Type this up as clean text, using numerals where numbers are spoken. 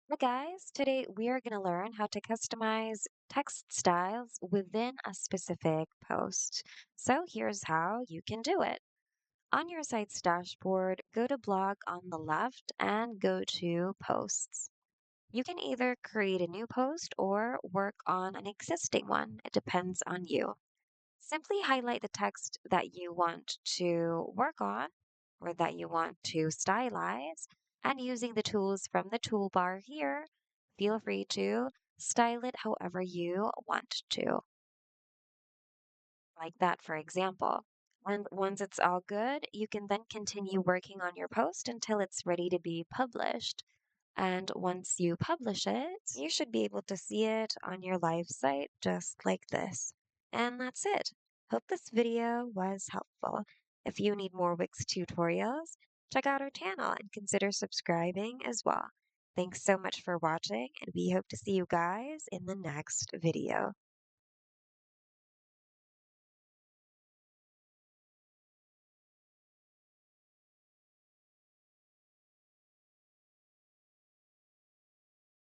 Hi guys, today we are going to learn how to customize text styles within a specific post. So here's how you can do it. On your site's dashboard, go to blog on the left and go to posts. You can either create a new post or work on an existing one. It depends on you. Simply highlight the text that you want to work on or that you want to stylize, and using the tools from the toolbar here, feel free to style it however you want to, like that, for example. And once it's all good, you can then continue working on your post until it's ready to be published. And once you publish it, you should be able to see it on your live site just like this. And that's it. Hope this video was helpful. If you need more Wix tutorials, check out our channel and consider subscribing as well. Thanks so much for watching, and we hope to see you guys in the next video.